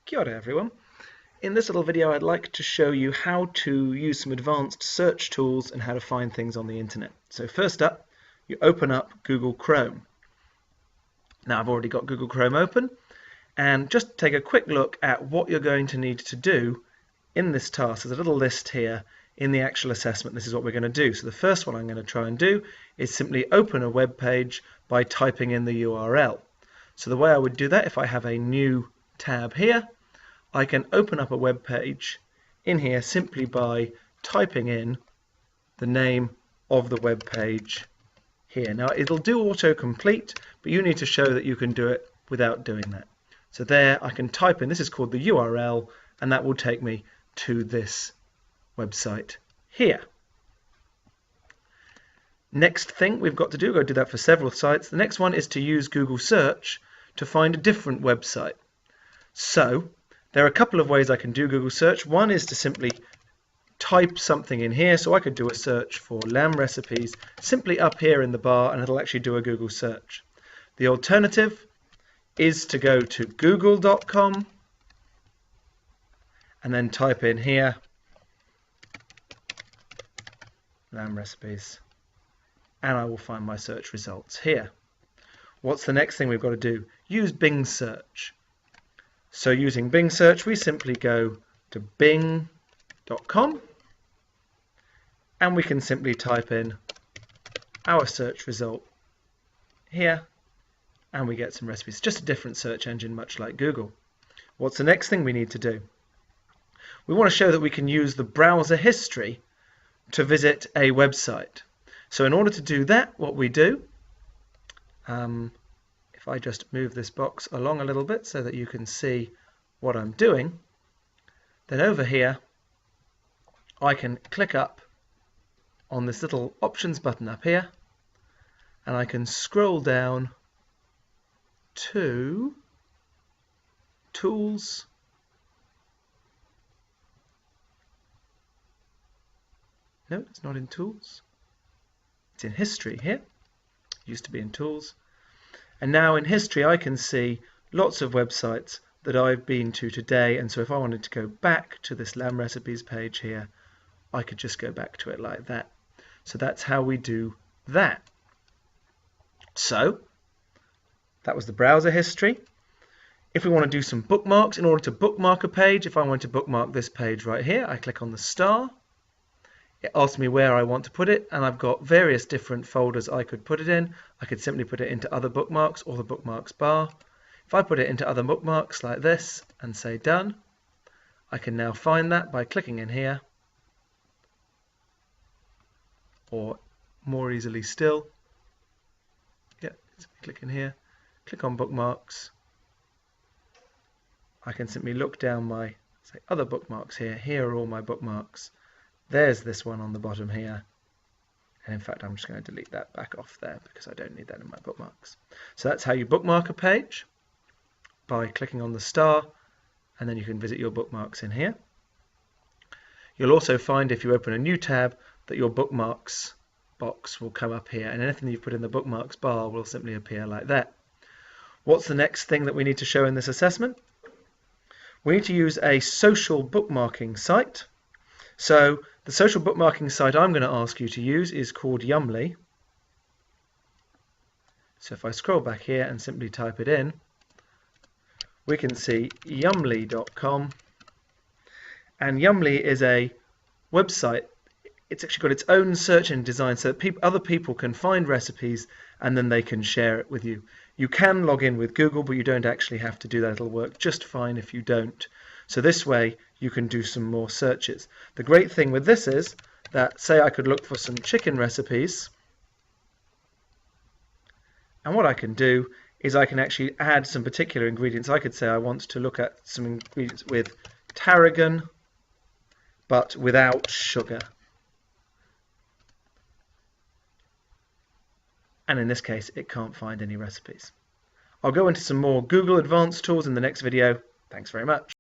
Kia ora everyone. In this little video I'd like to show you how to use some advanced search tools and how to find things on the internet. So first up, you open up Google Chrome. Now I've already got Google Chrome open, and just take a quick look at what you're going to need to do in this task. There's a little list here in the actual assessment. This is what we're going to do. So the first one I'm going to try and do is simply open a web page by typing in the URL. So the way I would do that, if I have a new tab here, I can open up a web page in here simply by typing in the name of the web page here. Now it'll do autocomplete, but you need to show that you can do it without doing that. So there I can type in, this is called the URL, and that will take me to this website here. Next thing we've got to do, we'll do that for several sites. The next one is to use Google Search to find a different website. So there are a couple of ways I can do Google Search. One is to simply type something in here. So I could do a search for lamb recipes simply up here in the bar, and it'll actually do a Google search. The alternative is to go to google.com and then type in here lamb recipes, and I will find my search results here. What's the next thing we've got to do? Use Bing search. So using Bing search, we simply go to bing.com and we can simply type in our search result here, and we get some recipes. Just a different search engine, much like Google. What's the next thing we need to do? We want to show that we can use the browser history to visit a website. So in order to do that, what we do, if I just move this box along a little bit so that you can see what I'm doing, then over here I can click up on this little options button up here, and I can scroll down to tools, no, it's not in tools, it's in history here, used to be in tools. And now in history I can see lots of websites that I've been to today, and so if I wanted to go back to this lamb recipes page here, I could just go back to it like that. So that's how we do that. So that was the browser history. If we want to do some bookmarks, in order to bookmark a page, if I want to bookmark this page right here, I click on the star. It asks me where I want to put it, and I've got various different folders I could put it in. I could simply put it into other bookmarks or the bookmarks bar. If I put it into other bookmarks like this and say done, I can now find that by clicking in here, or more easily still, click in here, click on bookmarks. I can simply look down my other bookmarks here. Here are all my bookmarks. There's this one on the bottom here, and in fact I'm just going to delete that back off there because I don't need that in my bookmarks. So that's how you bookmark a page, by clicking on the star, and then you can visit your bookmarks in here. You'll also find if you open a new tab that your bookmarks box will come up here, and anything you've put in the bookmarks bar will simply appear like that. What's the next thing that we need to show in this assessment? We need to use a social bookmarking site. So the social bookmarking site I'm going to ask you to use is called Yummly. So if I scroll back here and simply type it in, we can see yummly.com, and Yummly is a website. It's actually got its own search engine design so that other people can find recipes and then they can share it with you. You can log in with Google, but you don't actually have to do that. It'll work just fine if you don't. So this way you can do some more searches. The great thing with this is that, say I could look for some chicken recipes, and what I can do is I can actually add some particular ingredients. I could say I want to look at some ingredients with tarragon but without sugar. And in this case it can't find any recipes. I'll go into some more Google advanced tools in the next video. Thanks very much.